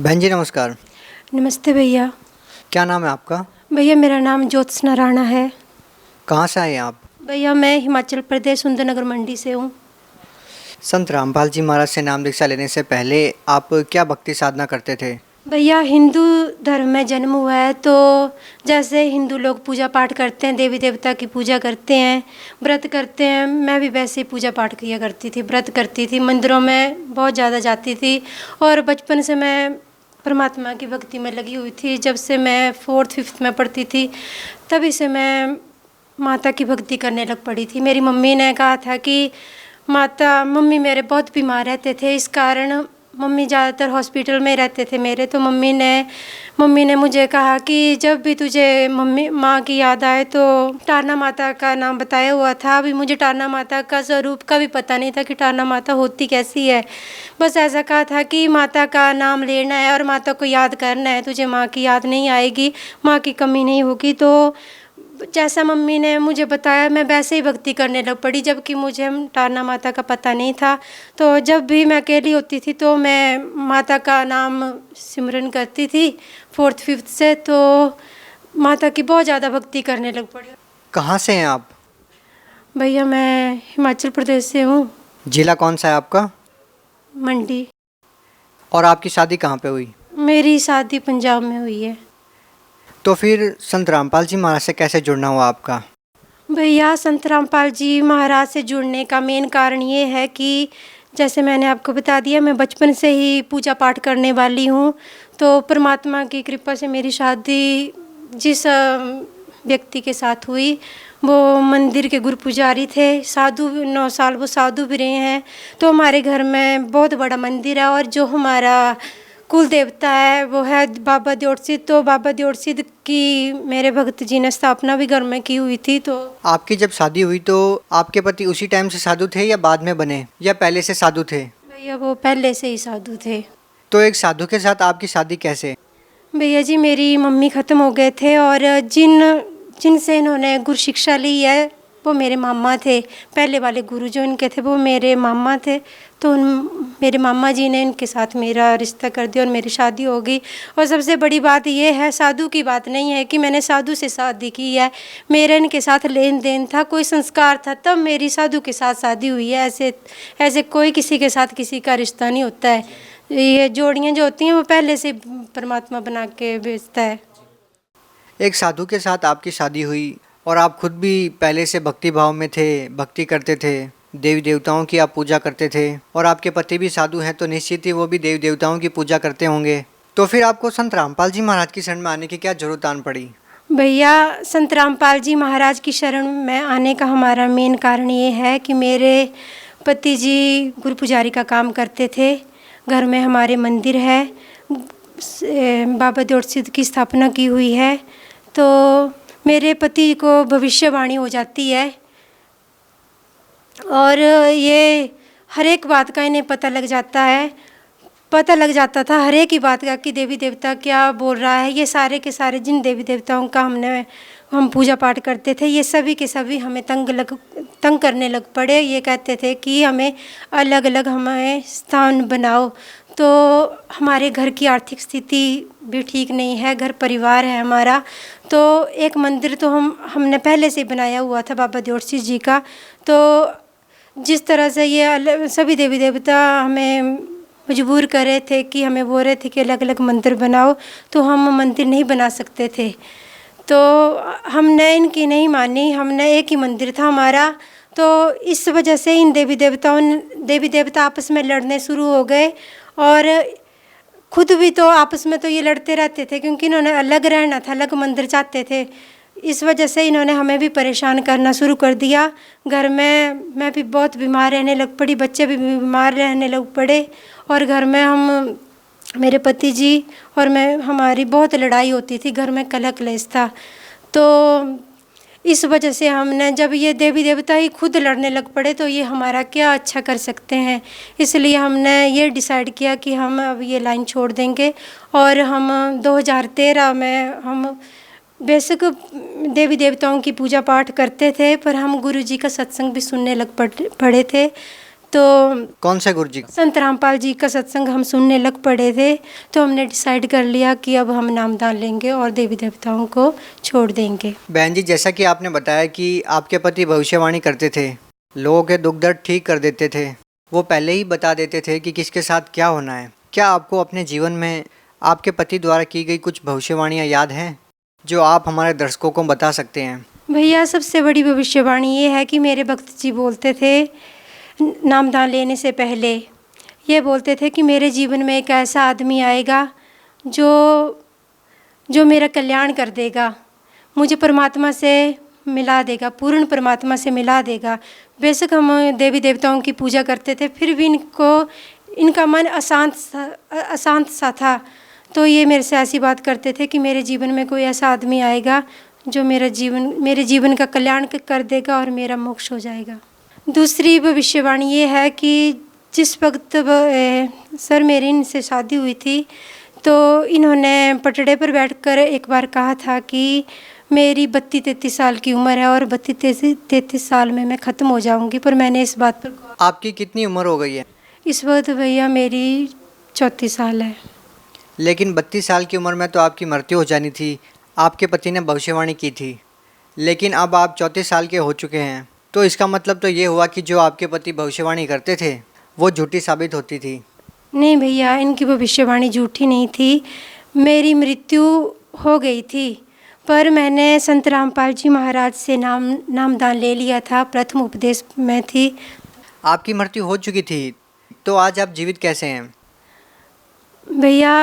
बहन जी नमस्कार। नमस्ते भैया। क्या नाम है आपका? भैया मेरा नाम ज्योत्सना राणा है। कहाँ से आए हैं आप? भैया मैं हिमाचल प्रदेश सुंदरनगर मंडी से हूँ। संत रामपाल जी महाराज से नाम दीक्षा लेने से पहले आप क्या भक्ति साधना करते थे? भैया हिंदू धर्म में जन्म हुआ है, तो जैसे हिंदू लोग पूजा पाठ करते हैं, देवी देवता की पूजा करते हैं, व्रत करते हैं, मैं भी वैसे ही पूजा पाठ किया करती थी, व्रत करती थी, मंदिरों में बहुत ज़्यादा जाती थी। और बचपन से मैं परमात्मा की भक्ति में लगी हुई थी। जब से मैं 4th-5th में पढ़ती थी तभी से मैं माता की भक्ति करने लग पड़ी थी। मेरी मम्मी ने कहा था कि मम्मी मेरे बहुत बीमार रहते थे, इस कारण मम्मी ज़्यादातर हॉस्पिटल में रहते थे मेरे। तो मम्मी ने मुझे कहा कि जब भी तुझे मम्मी माँ की याद आए तो टारना माता का नाम बताया हुआ था। अभी मुझे टारना माता का स्वरूप का भी पता नहीं था कि टारना माता होती कैसी है। बस ऐसा कहा था कि माता का नाम लेना है और माता को याद करना है, तुझे माँ की याद नहीं आएगी, माँ की कमी नहीं होगी। तो जैसा मम्मी ने मुझे बताया मैं वैसे ही भक्ति करने लग पड़ी, जबकि मुझे टारना माता का पता नहीं था। तो जब भी मैं अकेली होती थी तो मैं माता का नाम सिमरन करती थी 4th-5th से, तो माता की बहुत ज़्यादा भक्ति करने लग पड़ी। कहाँ से हैं आप? भैया मैं हिमाचल प्रदेश से हूँ, जिला कौन सा है आपका? मंडी। और आपकी शादी कहाँ पे हुई? मेरी शादी पंजाब में हुई है। तो फिर संत रामपाल जी महाराज से कैसे जुड़ना हुआ आपका? भैया संत रामपाल जी महाराज से जुड़ने का मेन कारण ये है कि जैसे मैंने आपको बता दिया, मैं बचपन से ही पूजा पाठ करने वाली हूँ। तो परमात्मा की कृपा से मेरी शादी जिस व्यक्ति के साथ हुई वो मंदिर के गुरु पुजारी थे, साधु, 9 साल वो साधु भी रहे हैं। तो हमारे घर में बहुत बड़ा मंदिर है और जो हमारा कुल देवता है वो है बाबा दियोट सिद्ध। तो बाबा दियोट सिद्ध की मेरे भक्त जी ने स्थापना भी घर में की हुई थी। तो आपकी जब शादी हुई तो आपके पति उसी टाइम से साधु थे या बाद में बने या पहले से साधु थे? भैया वो पहले से ही साधु थे। तो एक साधु के साथ आपकी शादी कैसे? भैया जी मेरी मम्मी ख़त्म हो गए थे और जिनसे इन्होंने गुरु शिक्षा ली है वो मेरे मामा थे। पहले वाले गुरु जो इनके थे वो मेरे मामा थे। तो मेरे मामा जी ने इनके साथ मेरा रिश्ता कर दिया और मेरी शादी हो गई। और सबसे बड़ी बात ये है, साधु की बात नहीं है कि मैंने साधु से शादी की है, मेरे इनके साथ लेन देन था, कोई संस्कार था, तब मेरी साधु के साथ शादी हुई है। ऐसे कोई किसी के साथ किसी का रिश्ता नहीं होता है। ये जोड़ियाँ जो होती हैं वो पहले से परमात्मा बना के भेजता है। एक साधु के साथ आपकी शादी हुई और आप खुद भी पहले से भक्ति भाव में थे, भक्ति करते थे, देवी देवताओं की आप पूजा करते थे और आपके पति भी साधु हैं तो निश्चित ही वो भी देवी देवताओं की पूजा करते होंगे। तो फिर आपको संत रामपाल जी महाराज की शरण में आने की क्या जरूरत आन पड़ी? भैया संत रामपाल जी महाराज की शरण में आने का हमारा मेन कारण ये है कि मेरे पति जी गुरु पुजारी का काम करते थे। घर में हमारे मंदिर है, बाबा दियोट सिद्ध की स्थापना की हुई है। तो मेरे पति को भविष्यवाणी हो जाती है और ये हर एक बात का इन्हें पता लग जाता था हर एक ही बात का कि देवी देवता क्या बोल रहा है। ये सारे के सारे जिन देवी देवताओं का हम पूजा पाठ करते थे, ये सभी के सभी हमें तंग करने लग पड़े। ये कहते थे कि हमें अलग अलग हमें स्थान बनाओ। तो हमारे घर की आर्थिक स्थिति भी ठीक नहीं है, घर परिवार है हमारा। तो एक मंदिर तो हमने पहले से बनाया हुआ था बाबा दियोट सिद्ध जी का। तो जिस तरह से ये सभी देवी देवता हमें मजबूर कर रहे थे कि हमें बोल रहे थे कि अलग अलग मंदिर बनाओ, तो हम मंदिर नहीं बना सकते थे। तो हमने इनकी नहीं मानी, हमने एक ही मंदिर था हमारा। तो इस वजह से इन देवी देवता आपस में लड़ने शुरू हो गए और खुद भी तो आपस में तो ये लड़ते रहते थे क्योंकि इन्होंने अलग रहना था, अलग मंदिर चाहते थे। इस वजह से इन्होंने हमें भी परेशान करना शुरू कर दिया। घर में मैं भी बहुत बीमार रहने लग पड़ी, बच्चे भी बीमार रहने लग पड़े और घर में मेरे पति जी और मैं हमारी बहुत लड़ाई होती थी, घर में कलह क्लेश था। तो इस वजह से हमने, जब ये देवी देवता ही खुद लड़ने लग पड़े तो ये हमारा क्या अच्छा कर सकते हैं, इसलिए हमने ये डिसाइड किया कि हम अब ये लाइन छोड़ देंगे। और हम 2013 में हम बेशक देवी देवताओं की पूजा पाठ करते थे, पर हम गुरु जी का सत्संग भी सुनने लग पड़े थे। तो कौन से गुरु जी? संत रामपाल जी का सत्संग हम सुनने लग पड़े थे, तो हमने डिसाइड कर लिया कि अब हम नामदान लेंगे और देवी देवताओं को छोड़ देंगे। बहन जी, जैसा कि आपने बताया कि आपके पति भविष्यवाणी करते थे, लोगों के दुख दर्द ठीक कर देते थे, वो पहले ही बता देते थे कि किसके साथ क्या होना है। क्या आपको अपने जीवन में आपके पति द्वारा की गई कुछ भविष्यवाणियाँ याद हैं जो आप हमारे दर्शकों को बता सकते हैं? भैया, सबसे बड़ी भविष्यवाणी ये है कि मेरे भक्त जी बोलते थे नामदान लेने से पहले, ये बोलते थे कि मेरे जीवन में एक ऐसा आदमी आएगा जो जो मेरा कल्याण कर देगा, मुझे परमात्मा से मिला देगा, पूर्ण परमात्मा से मिला देगा। बेशक हम देवी देवताओं की पूजा करते थे, फिर भी इनका मन अशांत सा था। तो ये मेरे से ऐसी बात करते थे कि मेरे जीवन में कोई ऐसा आदमी आएगा जो मेरे जीवन का कल्याण कर देगा और मेरा मोक्ष हो जाएगा। दूसरी भविष्यवाणी ये है कि जिस वक्त सर मेरी इनसे शादी हुई थी, तो इन्होंने पटड़े पर बैठकर एक बार कहा था कि मेरी 32-33 साल की उम्र है और 32-33 साल में मैं ख़त्म हो जाऊंगी। पर मैंने इस बात पर आपकी कितनी उम्र हो गई है? इस वक्त भैया मेरी 34 साल है। लेकिन 32 साल की उम्र में तो आपकी मृत्यु हो जानी थी, आपके पति ने भविष्यवाणी की थी। लेकिन अब आप 34 साल के हो चुके हैं, तो इसका मतलब तो ये हुआ कि जो आपके पति भविष्यवाणी करते थे वो झूठी साबित होती थी। नहीं भैया, इनकी भविष्यवाणी झूठी नहीं थी। मेरी मृत्यु हो गई थी, पर मैंने संत रामपाल जी महाराज से नामदान ले लिया था, प्रथम उपदेश में थी। आपकी मृत्यु हो चुकी थी, तो आज आप जीवित कैसे हैं? भैया,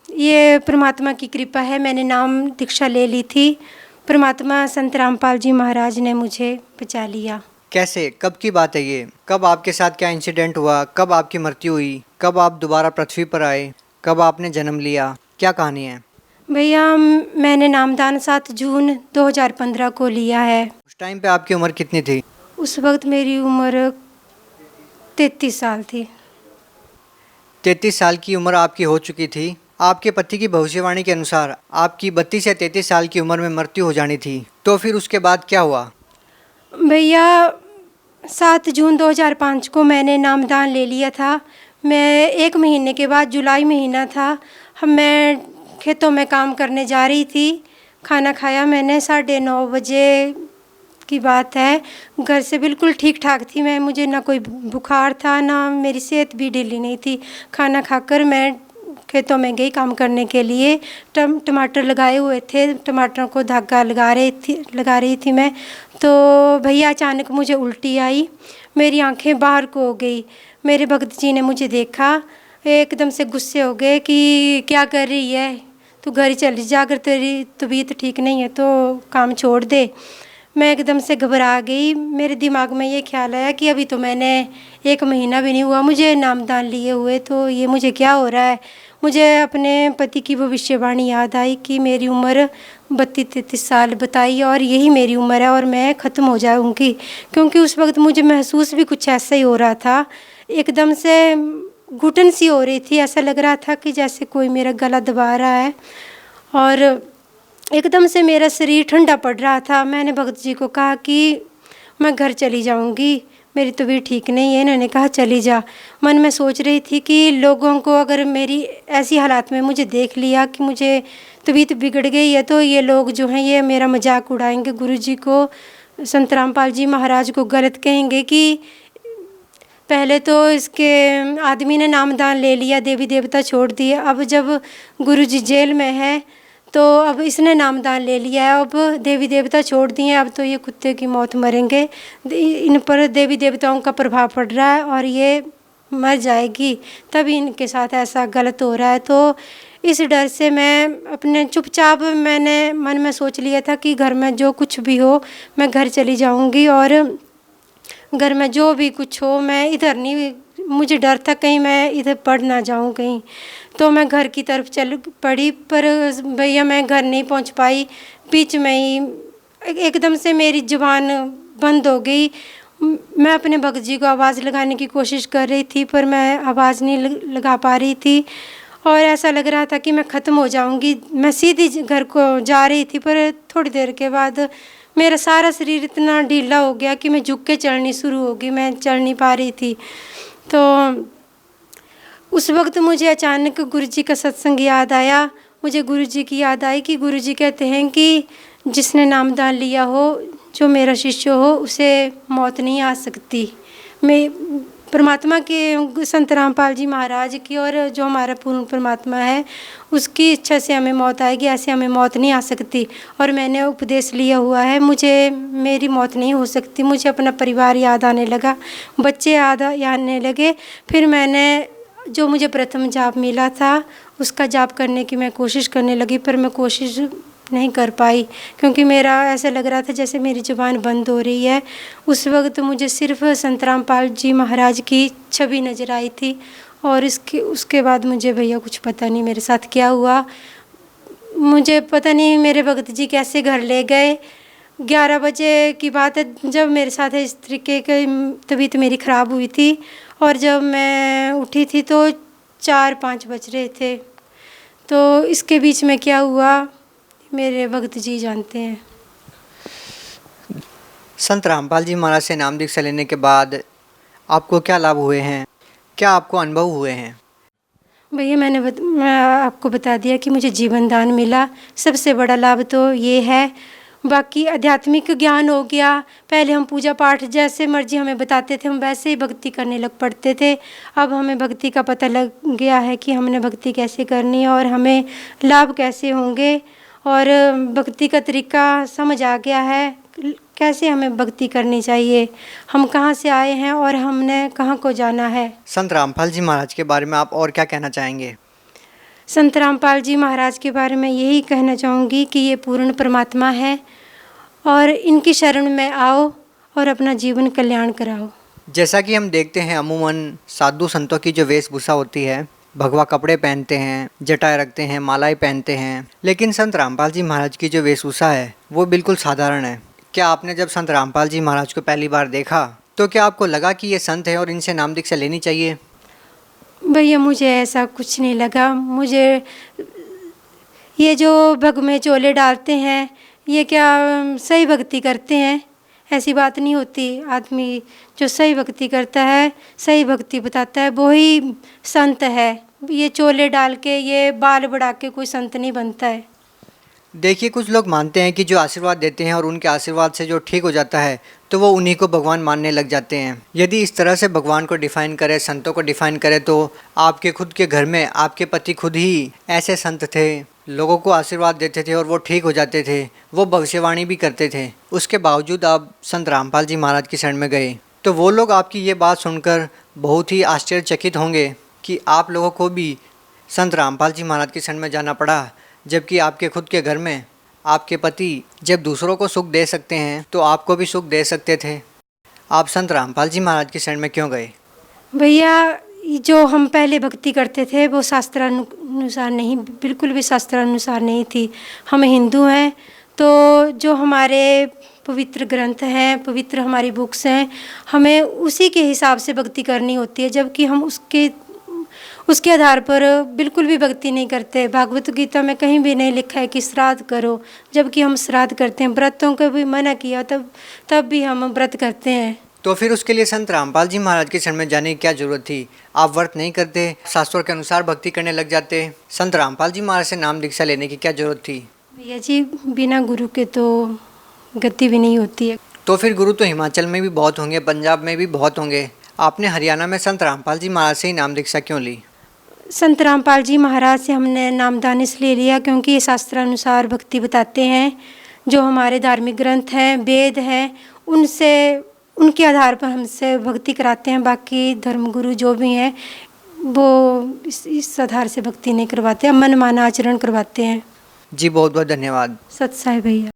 ये परमात्मा की कृपा है, मैंने नाम दीक्षा ले ली थी, परमात्मा संत रामपाल जी महाराज ने मुझे बचा लिया। कैसे, कब की बात है ये? कब आपके साथ क्या इंसिडेंट हुआ? कब आपकी मृत्यु हुई? कब आप दोबारा पृथ्वी पर आए? कब आपने जन्म लिया? क्या कहानी है? भैया, मैंने नामदान 7 जून 2015 को लिया है। उस टाइम पे आपकी उम्र कितनी थी? उस वक्त मेरी उम्र 33 साल थी। 33 साल की उम्र आपकी हो चुकी थी। आपके पति की भविष्यवाणी के अनुसार आपकी 32 या 33 साल की उम्र में मृत्यु हो जानी थी, तो फिर उसके बाद क्या हुआ? भैया, 7 जून 2005 को मैंने नामदान ले लिया था। मैं 1 महीने के बाद, जुलाई महीना था, मैं खेतों में काम करने जा रही थी। खाना खाया मैंने, 9:30 बजे की बात है। घर से बिल्कुल ठीक ठाक थी मैं, मुझे ना कोई बुखार था, ना मेरी सेहत भी ढीली नहीं थी। खाना खाकर मैं खेतों में गई काम करने के लिए। टमाटर लगाए हुए थे, टमाटरों को धागा लगा रही थी मैं। तो भैया, अचानक मुझे उल्टी आई, मेरी आंखें बाहर को हो गई। मेरे भक्त जी ने मुझे देखा, एकदम से गुस्से हो गए कि क्या कर रही है, तू घर चली जा, अगर तेरी तबीयत ठीक नहीं है तो काम छोड़ दे। मैं एकदम से घबरा गई। मेरे दिमाग में ये ख्याल आया कि अभी तो मैंने 1 महीना भी नहीं हुआ मुझे नामदान लिए हुए, तो ये मुझे क्या हो रहा है। मुझे अपने पति की भविष्यवाणी याद आई कि मेरी उम्र 32-33 साल बताई और यही मेरी उम्र है और मैं ख़त्म हो जाऊंगी। क्योंकि उस वक्त मुझे महसूस भी कुछ ऐसा ही हो रहा था, एकदम से घुटन सी हो रही थी, ऐसा लग रहा था कि जैसे कोई मेरा गला दबा रहा है और एकदम से मेरा शरीर ठंडा पड़ रहा था। मैंने भगत जी को कहा कि मैं घर चली जाऊंगी, मेरी तबीयत ठीक नहीं है। इन्होंने कहा चली जा। मन में सोच रही थी कि लोगों को अगर मेरी ऐसी हालात में मुझे देख लिया कि मुझे तबीयत बिगड़ गई है, तो ये लोग जो हैं ये मेरा मजाक उड़ाएंगे, गुरुजी को, संत रामपाल जी महाराज को गलत कहेंगे कि पहले तो इसके आदमी ने नामदान ले लिया, देवी देवता छोड़ दिए, अब जब गुरुजी जेल में है तो अब इसने नामदान ले लिया है, अब देवी देवता छोड़ दिए, अब तो ये कुत्ते की मौत मरेंगे, इन पर देवी देवताओं का प्रभाव पड़ रहा है और ये मर जाएगी, तभी इनके साथ ऐसा गलत हो रहा है। तो इस डर से मैं अपने चुपचाप मैंने मन में सोच लिया था कि घर में जो कुछ भी हो मैं घर चली जाऊंगी और घर में जो भी कुछ हो मैं इधर नहीं, मुझे डर था कहीं मैं इधर पड़ ना जाऊं कहीं। तो मैं घर की तरफ चल पड़ी, पर भैया मैं घर नहीं पहुंच पाई। बीच में ही एकदम से मेरी ज़ुबान बंद हो गई। मैं अपने भगत जी को आवाज़ लगाने की कोशिश कर रही थी, पर मैं आवाज़ नहीं लगा पा रही थी और ऐसा लग रहा था कि मैं ख़त्म हो जाऊंगी। मैं सीधी घर को जा रही थी, पर थोड़ी देर के बाद मेरा सारा शरीर इतना ढीला हो गया कि मैं झुक के चलनी शुरू हो गई, मैं चल नहीं पा रही थी। तो उस वक्त मुझे अचानक गुरुजी का सत्संग याद आया। मुझे गुरुजी की याद आई कि गुरुजी कहते हैं कि जिसने नामदान लिया हो, जो मेरा शिष्य हो, उसे मौत नहीं आ सकती। मैं परमात्मा के संत रामपाल जी महाराज की और जो हमारा पूर्ण परमात्मा है उसकी इच्छा से हमें मौत आएगी, ऐसे हमें मौत नहीं आ सकती। और मैंने उपदेश लिया हुआ है, मुझे मेरी मौत नहीं हो सकती। मुझे अपना परिवार याद आने लगा, बच्चे याद आने लगे। फिर मैंने जो मुझे प्रथम जाप मिला था उसका जाप करने की मैं कोशिश करने लगी, पर मैं कोशिश नहीं कर पाई क्योंकि मेरा ऐसा लग रहा था जैसे मेरी ज़ुबान बंद हो रही है। उस वक्त मुझे सिर्फ संत रामपाल जी महाराज की छवि नज़र आई थी और उसके बाद मुझे भैया कुछ पता नहीं मेरे साथ क्या हुआ। मुझे पता नहीं मेरे भगत जी कैसे घर ले गए। 11 बजे की बात है जब मेरे साथ इस तरीके की तबीयत मेरी ख़राब हुई थी और जब मैं उठी थी तो 4-5 बज रहे थे। तो इसके बीच में क्या हुआ मेरे भगत जी जानते हैं। संत रामपाल जी महाराज से नाम दीक्षा लेने के बाद आपको क्या लाभ हुए हैं, क्या आपको अनुभव हुए हैं? भैया मैं आपको बता दिया कि मुझे जीवन दान मिला, सबसे बड़ा लाभ तो ये है। बाकी आध्यात्मिक ज्ञान हो गया। पहले हम पूजा पाठ जैसे मर्जी हमें बताते थे, हम वैसे ही भक्ति करने लग पड़ते थे। अब हमें भक्ति का पता लग गया है कि हमने भक्ति कैसे करनी है और हमें लाभ कैसे होंगे, और भक्ति का तरीका समझ आ गया है, कैसे हमें भक्ति करनी चाहिए, हम कहाँ से आए हैं और हमने कहाँ को जाना है। संत रामपाल जी महाराज के बारे में आप और क्या कहना चाहेंगे? संत रामपाल जी महाराज के बारे में यही कहना चाहूँगी कि ये पूर्ण परमात्मा है और इनकी शरण में आओ और अपना जीवन कल्याण कराओ। जैसा कि हम देखते हैं अमूमन साधु संतों की जो वेशभूषा होती है, भगवा कपड़े पहनते हैं, जटाएं रखते हैं, मालाएं पहनते हैं, लेकिन संत रामपाल जी महाराज की जो वेशभूषा है वो बिल्कुल साधारण है। क्या आपने जब संत रामपाल जी महाराज को पहली बार देखा तो क्या आपको लगा कि ये संत है और इनसे नाम दीक्षा लेनी चाहिए? भैया मुझे ऐसा कुछ नहीं लगा। मुझे ये जो भग में चोले डालते हैं ये क्या सही भक्ति करते हैं? ऐसी बात नहीं होती। आदमी जो सही भक्ति करता है, सही भक्ति बताता है, वो ही संत है। ये चोले डाल के, ये बाल बढ़ा के कोई संत नहीं बनता है। देखिए, कुछ लोग मानते हैं कि जो आशीर्वाद देते हैं और उनके आशीर्वाद से जो ठीक हो जाता है तो वो उन्हीं को भगवान मानने लग जाते हैं। यदि इस तरह से भगवान को डिफ़ाइन करें, संतों को डिफ़ाइन करें, तो आपके खुद के घर में आपके पति खुद ही ऐसे संत थे, लोगों को आशीर्वाद देते थे और वो ठीक हो जाते थे, वो भविष्यवाणी भी करते थे। उसके बावजूद आप संत रामपाल जी महाराज की शरण में गए, तो वो लोग आपकी ये बात सुनकर बहुत ही आश्चर्यचकित होंगे कि आप लोगों को भी संत रामपाल जी महाराज की शरण में जाना पड़ा, जबकि आपके खुद के घर में आपके पति जब दूसरों को सुख दे सकते हैं तो आपको भी सुख दे सकते थे। आप संत रामपाल जी महाराज की शरण में क्यों गए? भैया जो हम पहले भक्ति करते थे वो शास्त्रानुसार नहीं, बिल्कुल भी शास्त्रानुसार नहीं थी। हम हिंदू हैं तो जो हमारे पवित्र ग्रंथ हैं, पवित्र हमारी बुक्स हैं, हमें उसी के हिसाब से भक्ति करनी होती है, जबकि हम उसके आधार पर बिल्कुल भी भक्ति नहीं करते। भागवत गीता में कहीं भी नहीं लिखा है कि श्राद्ध करो, जबकि हम श्राद्ध करते हैं। व्रतों को भी मना किया तब भी हम व्रत करते हैं। तो फिर उसके लिए संत रामपाल जी महाराज की शरण में जाने की क्या जरूरत थी? आप व्रत नहीं करते, शास्त्रों के अनुसार भक्ति करने लग जाते, संत रामपाल जी महाराज से नाम दीक्षा लेने की क्या जरूरत थी? भैया जी बिना गुरु के तो गति भी नहीं होती है। तो फिर गुरु तो हिमाचल में भी बहुत होंगे, पंजाब में भी बहुत होंगे, आपने हरियाणा में संत रामपाल जी महाराज से ही नाम दीक्षा क्यों ली? संत रामपाल जी महाराज से हमने नामदान इसलिए लिया क्योंकि ये शास्त्रानुसार भक्ति बताते हैं। जो हमारे धार्मिक ग्रंथ हैं, वेद हैं, उनके आधार पर हमसे भक्ति कराते हैं। बाकी धर्मगुरु जो भी हैं वो इस आधार से भक्ति नहीं करवाते, मनमाना आचरण करवाते हैं। जी बहुत बहुत धन्यवाद। सत साई भैया।